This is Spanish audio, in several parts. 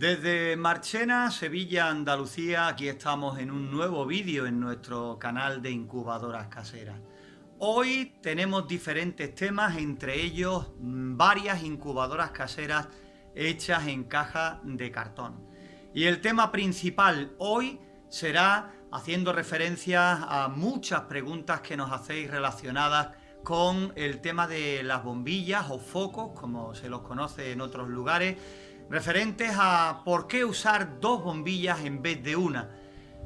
Desde Marchena, Sevilla, Andalucía, aquí estamos en un nuevo vídeo en nuestro canal de incubadoras caseras. Hoy tenemos diferentes temas, entre ellos varias incubadoras caseras hechas en caja de cartón. Y el tema principal hoy será haciendo referencia a muchas preguntas que nos hacéis relacionadas con el tema de las bombillas o focos, como se los conoce en otros lugares, referentes a por qué usar dos bombillas en vez de una.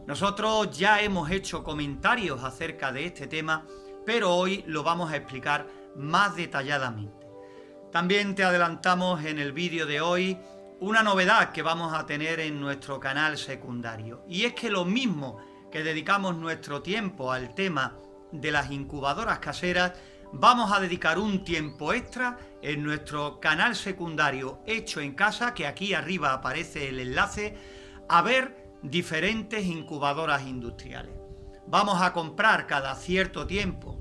Nosotros ya hemos hecho comentarios acerca de este tema, pero hoy lo vamos a explicar más detalladamente. También te adelantamos en el vídeo de hoy una novedad que vamos a tener en nuestro canal secundario, y es que lo mismo que dedicamos nuestro tiempo al tema de las incubadoras caseras, vamos a dedicar un tiempo extra en nuestro canal secundario Hecho en Casa, que aquí arriba aparece el enlace, a ver diferentes incubadoras industriales. Vamos a comprar cada cierto tiempo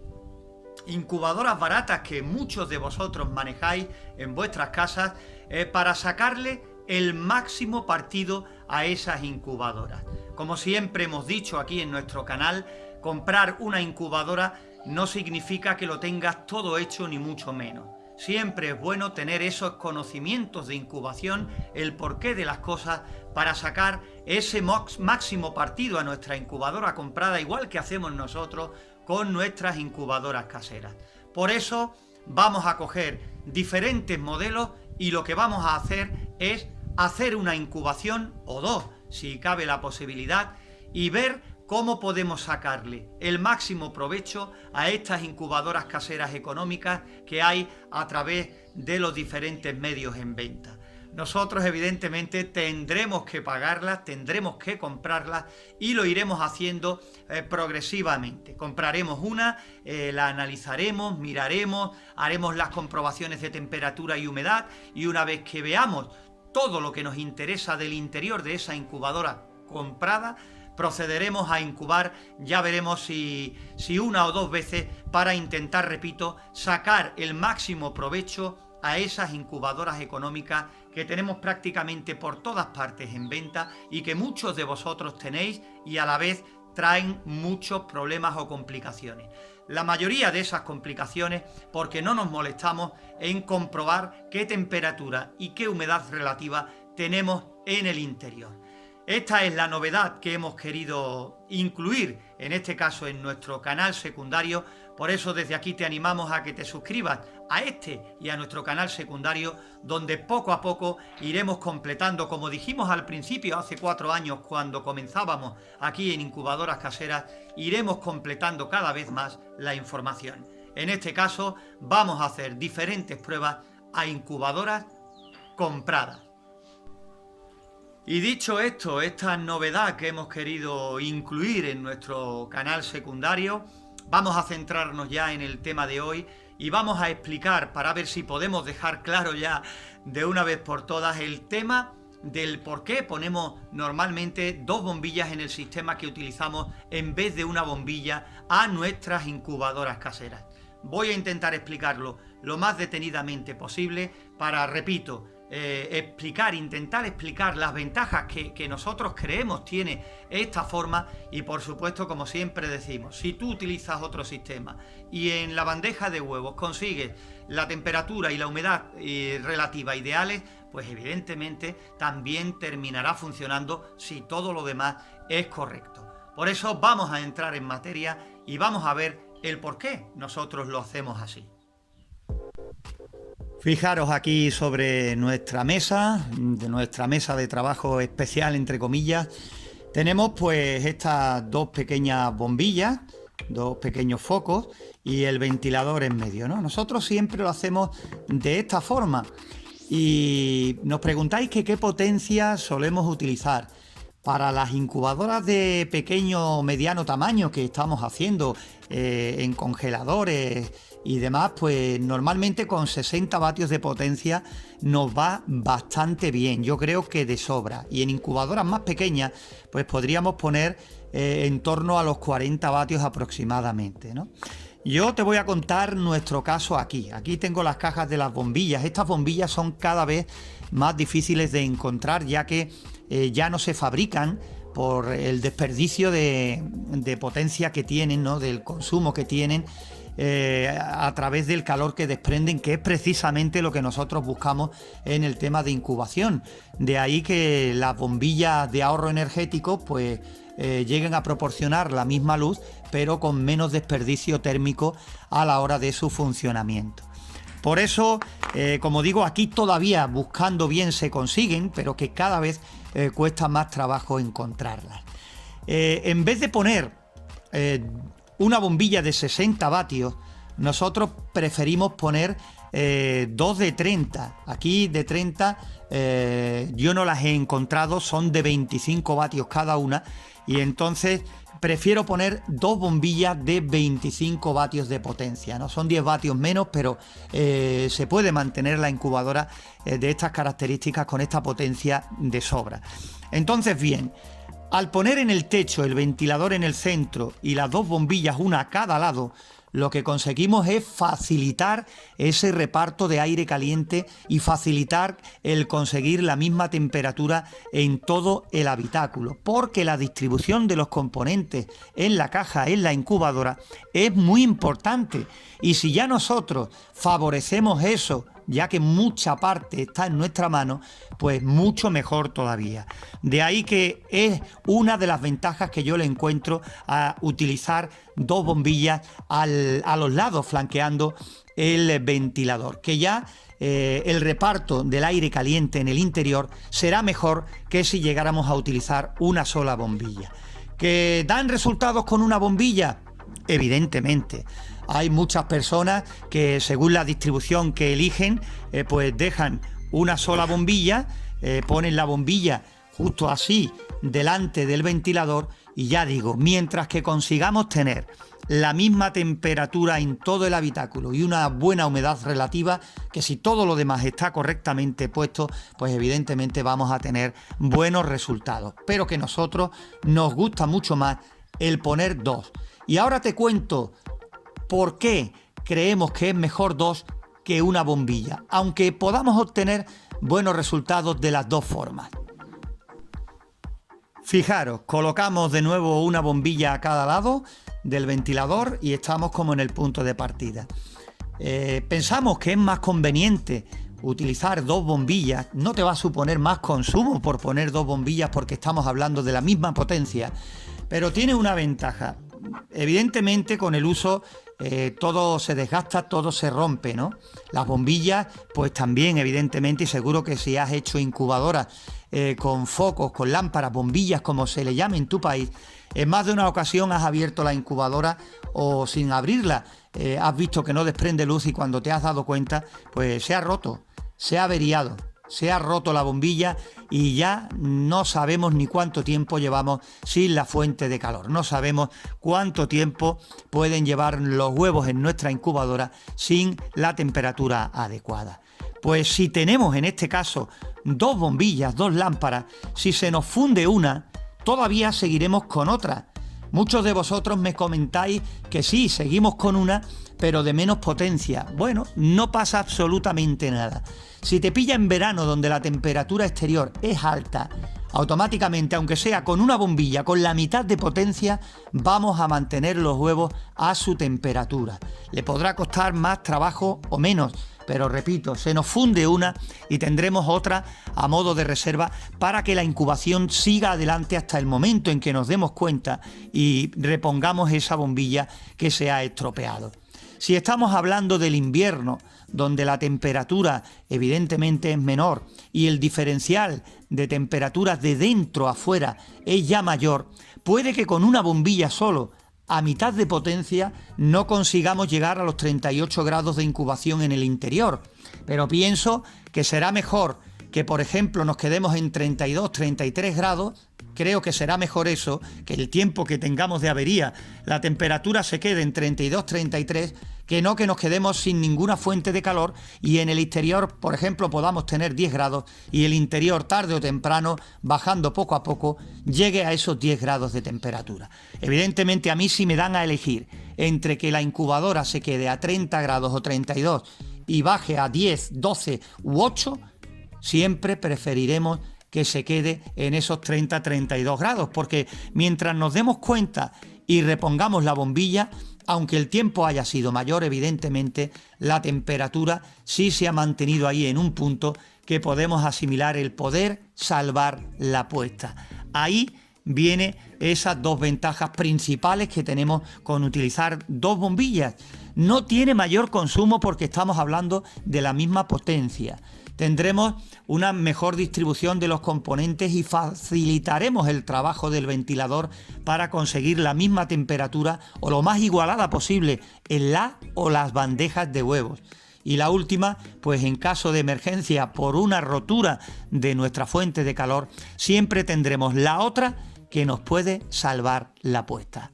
incubadoras baratas que muchos de vosotros manejáis en vuestras casas para sacarle el máximo partido a esas incubadoras. Como siempre hemos dicho aquí en nuestro canal, comprar una incubadora no significa que lo tengas todo hecho, ni mucho menos. Siempre es bueno tener esos conocimientos de incubación, el porqué de las cosas, para sacar ese máximo partido a nuestra incubadora comprada, igual que hacemos nosotros con nuestras incubadoras caseras. Por eso vamos a coger diferentes modelos y lo que vamos a hacer es hacer una incubación o dos, si cabe la posibilidad, y ver cómo podemos sacarle el máximo provecho a estas incubadoras caseras económicas que hay a través de los diferentes medios en venta. Nosotros evidentemente tendremos que pagarlas, tendremos que comprarlas y lo iremos haciendo progresivamente. Compraremos una, la analizaremos, miraremos, haremos las comprobaciones de temperatura y humedad, y una vez que veamos todo lo que nos interesa del interior de esa incubadora comprada, procederemos a incubar, ya veremos si una o dos veces, para intentar, repito, sacar el máximo provecho a esas incubadoras económicas que tenemos prácticamente por todas partes en venta y que muchos de vosotros tenéis, y a la vez traen muchos problemas o complicaciones. La mayoría de esas complicaciones porque no nos molestamos en comprobar qué temperatura y qué humedad relativa tenemos en el interior. Esta es la novedad que hemos querido incluir, en este caso en nuestro canal secundario. Por eso desde aquí te animamos a que te suscribas a este y a nuestro canal secundario, donde poco a poco iremos completando, como dijimos al principio, hace 4 años, cuando comenzábamos aquí en Incubadoras Caseras, iremos completando cada vez más la información. En este caso vamos a hacer diferentes pruebas a incubadoras compradas. Y dicho esto, esta novedad que hemos querido incluir en nuestro canal secundario, vamos a centrarnos ya en el tema de hoy y vamos a explicar, para ver si podemos dejar claro ya de una vez por todas, el tema del por qué ponemos normalmente dos bombillas en el sistema que utilizamos en vez de una bombilla a nuestras incubadoras caseras. Voy a intentar explicarlo lo más detenidamente posible para, repito, intentar explicar las ventajas que nosotros creemos tiene esta forma. Y por supuesto, como siempre decimos, si tú utilizas otro sistema y en la bandeja de huevos consigues la temperatura y la humedad relativa ideales, pues evidentemente también terminará funcionando si todo lo demás es correcto. Por eso vamos a entrar en materia y vamos a ver el por qué nosotros lo hacemos así. Fijaros aquí sobre nuestra mesa, de trabajo especial, entre comillas, tenemos pues estas dos pequeñas bombillas, dos pequeños focos y el ventilador en medio, ¿no? Nosotros siempre lo hacemos de esta forma y nos preguntáis que qué potencia solemos utilizar. Para las incubadoras de pequeño o mediano tamaño que estamos haciendo en congeladores y demás, pues normalmente con 60 vatios de potencia nos va bastante bien, yo creo que de sobra. Y en incubadoras más pequeñas pues podríamos poner en torno a los 40 vatios aproximadamente, ¿no? Yo te voy a contar nuestro caso aquí. Aquí tengo las cajas de las bombillas. Estas bombillas son cada vez más difíciles de encontrar, ya que ya no se fabrican por el desperdicio de potencia que tienen, ¿no? Del consumo que tienen a través del calor que desprenden, que es precisamente lo que nosotros buscamos en el tema de incubación. De ahí que las bombillas de ahorro energético pues lleguen a proporcionar la misma luz, pero con menos desperdicio térmico a la hora de su funcionamiento. Por eso, como digo, aquí todavía buscando bien se consiguen, pero que cada vez cuesta más trabajo encontrarlas. En vez de poner una bombilla de 60 vatios, nosotros preferimos poner dos de 30. Aquí de 30 yo no las he encontrado, son de 25 vatios cada una, y entonces prefiero poner dos bombillas de 25 vatios de potencia, ¿no? Son 10 vatios menos, pero se puede mantener la incubadora de estas características con esta potencia de sobra. Entonces, bien, al poner en el techo el ventilador en el centro y las dos bombillas, una a cada lado, lo que conseguimos es facilitar ese reparto de aire caliente y facilitar el conseguir la misma temperatura en todo el habitáculo, porque la distribución de los componentes en la caja, en la incubadora, es muy importante. Y si ya nosotros favorecemos eso, ya que mucha parte está en nuestra mano, pues mucho mejor todavía. De ahí que es una de las ventajas que yo le encuentro a utilizar dos bombillas a los lados flanqueando el ventilador, que ya el reparto del aire caliente en el interior será mejor que si llegáramos a utilizar una sola bombilla. ¿Que dan resultados con una bombilla? Evidentemente. Hay muchas personas que según la distribución que eligen, pues dejan una sola bombilla, ponen la bombilla justo así delante del ventilador y ya digo, mientras que consigamos tener la misma temperatura en todo el habitáculo y una buena humedad relativa, que si todo lo demás está correctamente puesto, pues evidentemente vamos a tener buenos resultados. Pero que a nosotros nos gusta mucho más el poner dos. Y ahora te cuento por qué creemos que es mejor dos que una bombilla, aunque podamos obtener buenos resultados de las dos formas. Fijaros, colocamos de nuevo una bombilla a cada lado del ventilador y estamos como en el punto de partida. Pensamos que es más conveniente utilizar dos bombillas, no te va a suponer más consumo por poner dos bombillas porque estamos hablando de la misma potencia, pero tiene una ventaja. Evidentemente con el uso todo se desgasta, todo se rompe, ¿no? Las bombillas pues también evidentemente, y seguro que si has hecho incubadoras con focos, con lámparas, bombillas como se le llame en tu país, en más de una ocasión has abierto la incubadora o sin abrirla has visto que no desprende luz y cuando te has dado cuenta pues se ha roto, se ha averiado. Se ha roto la bombilla y ya no sabemos ni cuánto tiempo llevamos sin la fuente de calor. No sabemos cuánto tiempo pueden llevar los huevos en nuestra incubadora sin la temperatura adecuada. Pues si tenemos en este caso dos bombillas, dos lámparas, si se nos funde una, todavía seguiremos con otra. Muchos de vosotros me comentáis que sí, seguimos con una, pero de menos potencia. Bueno, no pasa absolutamente nada. Si te pilla en verano donde la temperatura exterior es alta, automáticamente, aunque sea con una bombilla con la mitad de potencia, vamos a mantener los huevos a su temperatura. Le podrá costar más trabajo o menos, pero repito, se nos funde una y tendremos otra a modo de reserva para que la incubación siga adelante hasta el momento en que nos demos cuenta y repongamos esa bombilla que se ha estropeado. Si estamos hablando del invierno, donde la temperatura evidentemente es menor y el diferencial de temperaturas de dentro a fuera es ya mayor, puede que con una bombilla solo, a mitad de potencia, no consigamos llegar a los 38 grados de incubación en el interior. Pero pienso que será mejor que, por ejemplo, nos quedemos en 32, 33 grados. Creo que será mejor eso, que el tiempo que tengamos de avería, la temperatura se quede en 32, 33, que no que nos quedemos sin ninguna fuente de calor y en el exterior, por ejemplo, podamos tener 10 grados y el interior tarde o temprano, bajando poco a poco, llegue a esos 10 grados de temperatura. Evidentemente a mí si me dan a elegir entre que la incubadora se quede a 30 grados o 32 y baje a 10, 12 u 8, siempre preferiremos que se quede en esos 30-32 grados, porque mientras nos demos cuenta y repongamos la bombilla, aunque el tiempo haya sido mayor, evidentemente la temperatura sí se ha mantenido ahí en un punto que podemos asimilar el poder salvar la puesta. Ahí vienen esas dos ventajas principales que tenemos con utilizar dos bombillas. No tiene mayor consumo porque estamos hablando de la misma potencia. Tendremos una mejor distribución de los componentes y facilitaremos el trabajo del ventilador para conseguir la misma temperatura o lo más igualada posible en la o las bandejas de huevos. Y la última, pues en caso de emergencia por una rotura de nuestra fuente de calor, siempre tendremos la otra que nos puede salvar la puesta.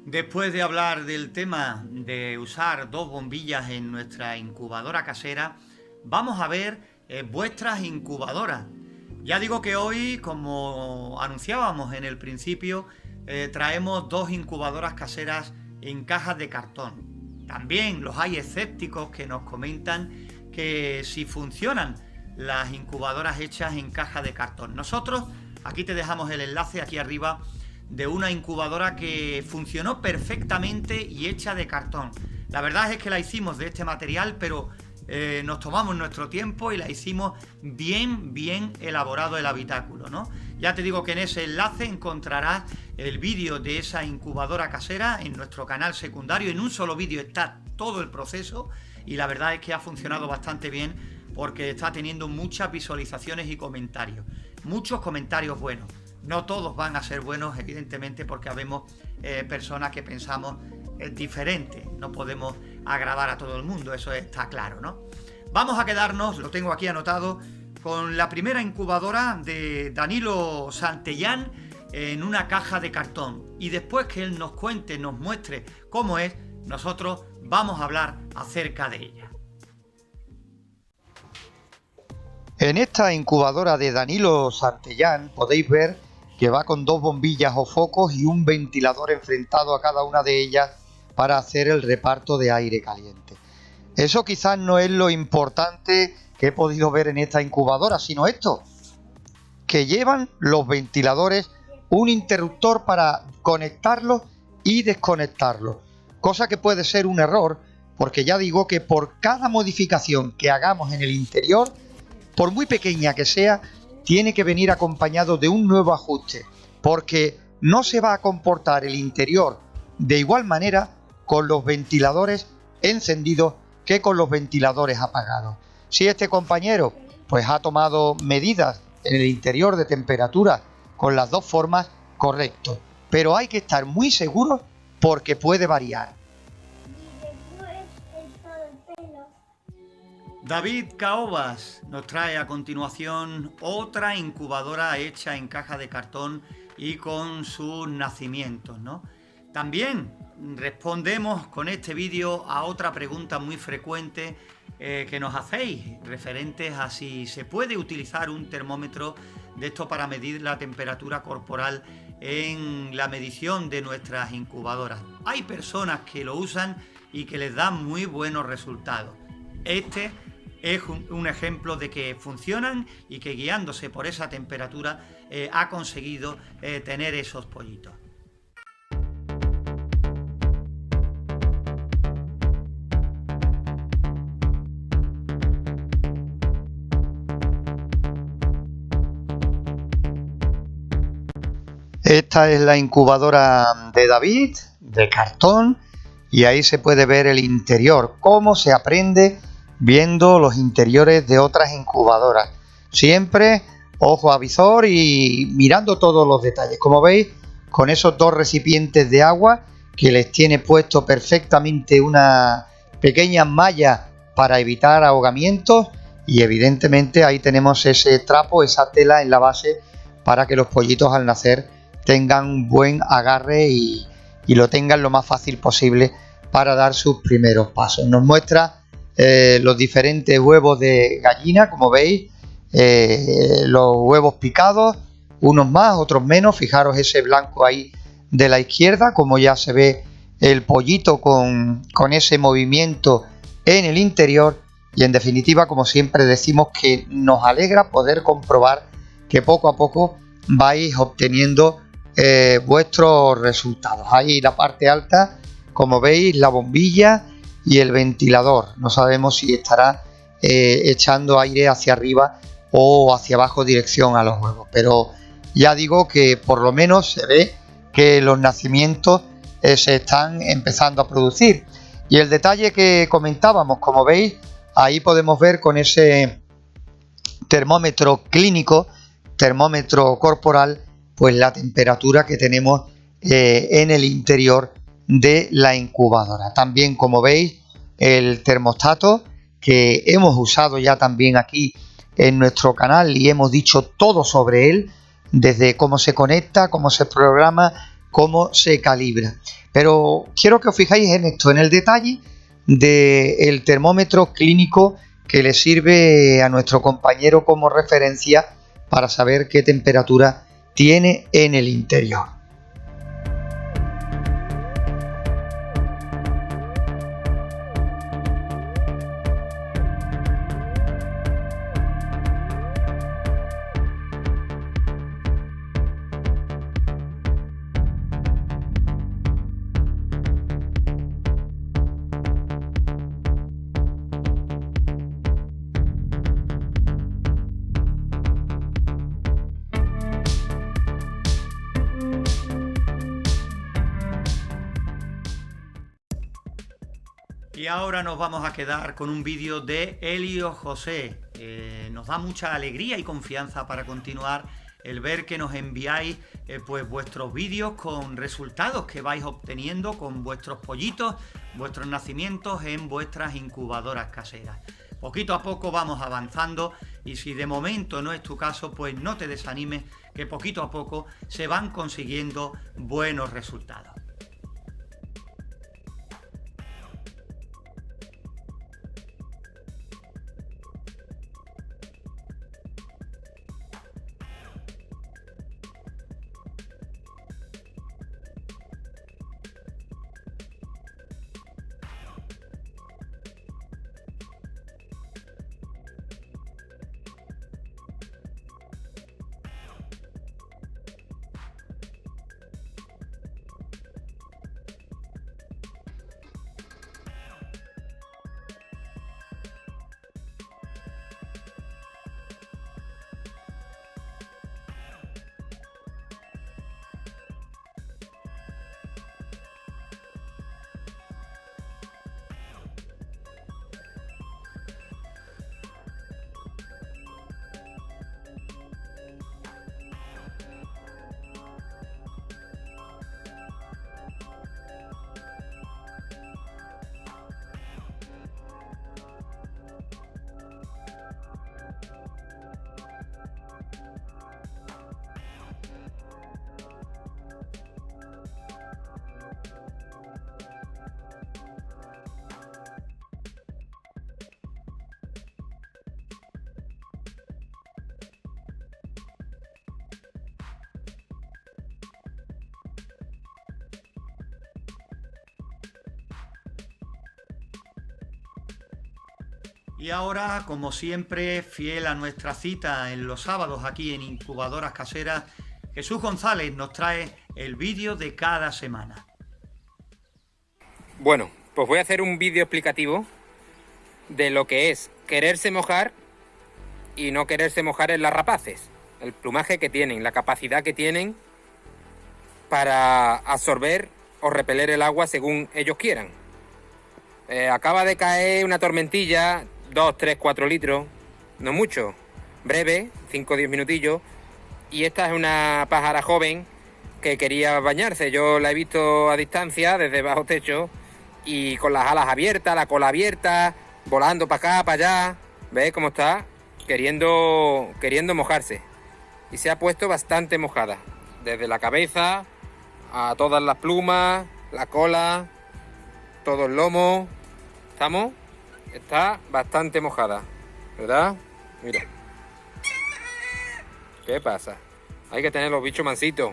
Después de hablar del tema de usar dos bombillas en nuestra incubadora casera, vamos a ver vuestras incubadoras. Ya digo que hoy, como anunciábamos en el principio, traemos dos incubadoras caseras en cajas de cartón. También los hay escépticos que nos comentan que si funcionan las incubadoras hechas en caja de cartón. Nosotros, aquí te dejamos el enlace aquí arriba, de una incubadora que funcionó perfectamente y hecha de cartón. La verdad es que la hicimos de este material, pero nos tomamos nuestro tiempo y la hicimos bien elaborado el habitáculo, ¿no? Ya te digo que en ese enlace encontrarás el vídeo de esa incubadora casera en nuestro canal secundario. En un solo vídeo está todo el proceso y la verdad es que ha funcionado bastante bien porque está teniendo muchas visualizaciones y comentarios. Muchos comentarios buenos. No todos van a ser buenos, evidentemente, porque habemos personas que pensamos diferente. No podemos agradar a todo el mundo, eso está claro, ¿no? Vamos a quedarnos, lo tengo aquí anotado, con la primera incubadora de Danilo Santellán en una caja de cartón. Y después que él nos cuente, nos muestre cómo es, nosotros vamos a hablar acerca de ella. En esta incubadora de Danilo Santellán podéis ver que va con dos bombillas o focos y un ventilador enfrentado a cada una de ellas para hacer el reparto de aire caliente. Eso quizás no es lo importante que he podido ver en esta incubadora, sino esto, que llevan los ventiladores un interruptor para conectarlos y desconectarlos, cosa que puede ser un error, porque ya digo que por cada modificación que hagamos en el interior, por muy pequeña que sea, tiene que venir acompañado de un nuevo ajuste, porque no se va a comportar el interior de igual manera con los ventiladores encendidos que con los ventiladores apagados. Si este compañero pues ha tomado medidas en el interior de temperatura con las dos formas, correcto, pero hay que estar muy seguros porque puede variar. David Caobas nos trae a continuación otra incubadora hecha en caja de cartón y con sus nacimientos, ¿no? También respondemos con este vídeo a otra pregunta muy frecuente que nos hacéis, referentes a si se puede utilizar un termómetro de esto para medir la temperatura corporal en la medición de nuestras incubadoras. Hay personas que lo usan y que les dan muy buenos resultados. Este es un ejemplo de que funcionan y que guiándose por esa temperatura ha conseguido tener esos pollitos. Esta es la incubadora de David, de cartón, y ahí se puede ver el interior, cómo se aprende viendo los interiores de otras incubadoras. Siempre ojo a visor y mirando todos los detalles. Como veis, con esos dos recipientes de agua que les tiene puesto perfectamente una pequeña malla para evitar ahogamientos, y evidentemente ahí tenemos ese trapo, esa tela en la base para que los pollitos al nacer tengan un buen agarre y lo tengan lo más fácil posible para dar sus primeros pasos. Nos muestra los diferentes huevos de gallina, como veis, los huevos picados, unos más, otros menos. Fijaros ese blanco ahí de la izquierda, como ya se ve el pollito con ese movimiento en el interior, y en definitiva, como siempre decimos, que nos alegra poder comprobar que poco a poco vais obteniendo vuestros resultados. Ahí la parte alta, como veis, la bombilla y el ventilador. No sabemos si estará echando aire hacia arriba o hacia abajo dirección a los huevos, pero ya digo que por lo menos se ve que los nacimientos se están empezando a producir. Y el detalle que comentábamos, como veis, ahí podemos ver con ese termómetro clínico, termómetro corporal, pues la temperatura que tenemos en el interior de la incubadora. También, como veis, el termostato que hemos usado ya también aquí en nuestro canal y hemos dicho todo sobre él, desde cómo se conecta, cómo se programa, cómo se calibra. Pero quiero que os fijáis en esto, en el detalle del termómetro clínico que le sirve a nuestro compañero como referencia para saber qué temperatura tiene en el interior. Y ahora nos vamos a quedar con un vídeo de Elio José. Nos da mucha alegría y confianza para continuar el ver que nos enviáis pues vuestros vídeos con resultados que vais obteniendo con vuestros pollitos, vuestros nacimientos en vuestras incubadoras caseras. Poquito a poco vamos avanzando y si de momento no es tu caso, pues no te desanimes, que poquito a poco se van consiguiendo buenos resultados. Y ahora, como siempre, fiel a nuestra cita en los sábados aquí en Incubadoras Caseras, Jesús González nos trae el vídeo de cada semana. Bueno, pues voy a hacer un vídeo explicativo de lo que es quererse mojar y no quererse mojar en las rapaces. El plumaje que tienen, la capacidad que tienen para absorber o repeler el agua según ellos quieran. Acaba de caer una tormentilla, 2, 3, 4 litros, no mucho, breve, 5 o 10 minutillos, y esta es una pájara joven que quería bañarse. Yo la he visto a distancia, desde bajo techo, y con las alas abiertas, la cola abierta, volando para acá, para allá. ¿Veis cómo está? Queriendo mojarse. Y se ha puesto bastante mojada, desde la cabeza a todas las plumas, la cola, todo el lomo. ¿Estamos? Está bastante mojada, ¿verdad? Mira. ¿Qué pasa? Hay que tener los bichos mansitos.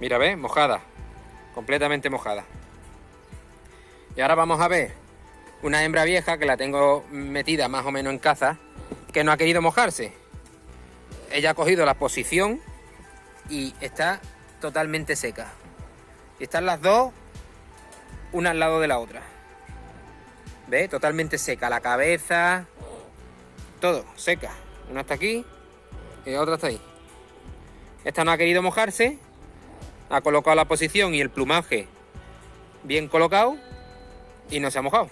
Mira, ¿ves? Mojada. Completamente mojada. Y ahora vamos a ver una hembra vieja que la tengo metida más o menos en caza, que no ha querido mojarse. Ella ha cogido la posición y está totalmente seca. Y están las dos, una al lado de la otra. ¿Ves? Totalmente seca. La cabeza, todo seca. Una está aquí y la otra está ahí. Esta no ha querido mojarse, ha colocado la posición y el plumaje bien colocado y no se ha mojado.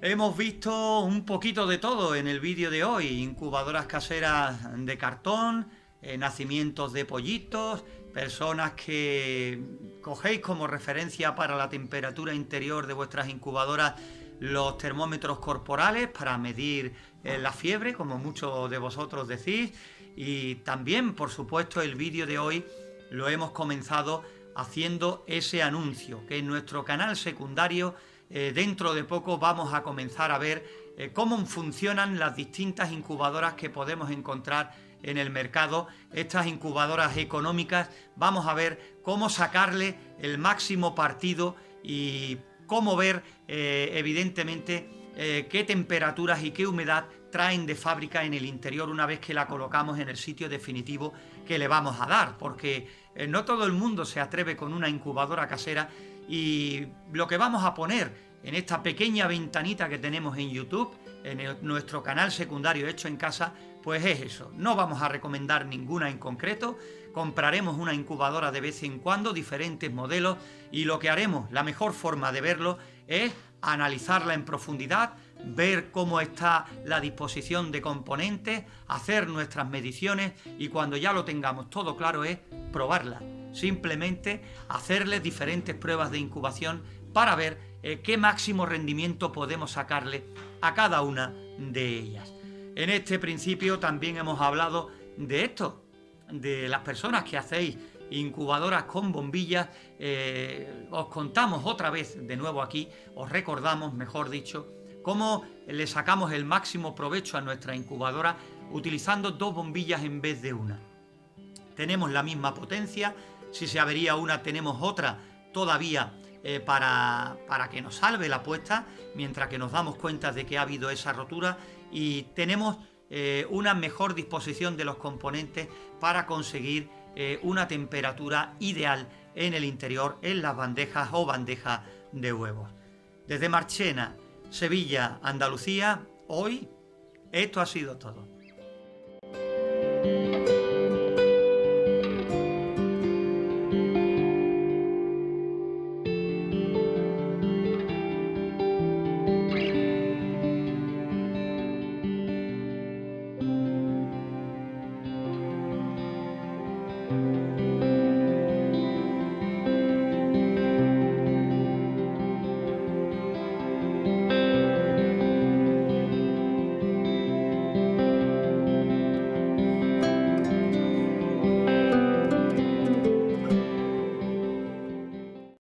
Hemos visto un poquito de todo en el vídeo de hoy: incubadoras caseras de cartón, nacimientos de pollitos, personas que cogéis como referencia para la temperatura interior de vuestras incubadoras los termómetros corporales para medir la fiebre, como muchos de vosotros decís. Y también, por supuesto, el vídeo de hoy lo hemos comenzado haciendo ese anuncio, que en nuestro canal secundario dentro de poco vamos a comenzar a ver cómo funcionan las distintas incubadoras que podemos encontrar en el mercado. Estas incubadoras económicas, vamos a ver cómo sacarle el máximo partido y cómo ver evidentemente qué temperaturas y qué humedad traen de fábrica en el interior una vez que la colocamos en el sitio definitivo que le vamos a dar, porque no todo el mundo se atreve con una incubadora casera. Y lo que vamos a poner en esta pequeña ventanita que tenemos en YouTube, en nuestro canal secundario Hecho en Casa, pues es eso. No vamos a recomendar ninguna en concreto, compraremos una incubadora de vez en cuando, diferentes modelos, y lo que haremos, la mejor forma de verlo, es analizarla en profundidad, ver cómo está la disposición de componentes, hacer nuestras mediciones y cuando ya lo tengamos todo claro es probarla. Simplemente hacerle diferentes pruebas de incubación para ver qué máximo rendimiento podemos sacarle a cada una de ellas. En este principio también hemos hablado de esto, de las personas que hacéis incubadoras con bombillas. Os contamos otra vez de nuevo aquí, os recordamos, mejor dicho, cómo le sacamos el máximo provecho a nuestra incubadora utilizando dos bombillas en vez de una. Tenemos la misma potencia. Si se avería una, tenemos otra todavía para que nos salve la puesta, mientras que nos damos cuenta de que ha habido esa rotura, y tenemos una mejor disposición de los componentes para conseguir una temperatura ideal en el interior, en las bandejas o bandejas de huevos. Desde Marchena, Sevilla, Andalucía, hoy esto ha sido todo.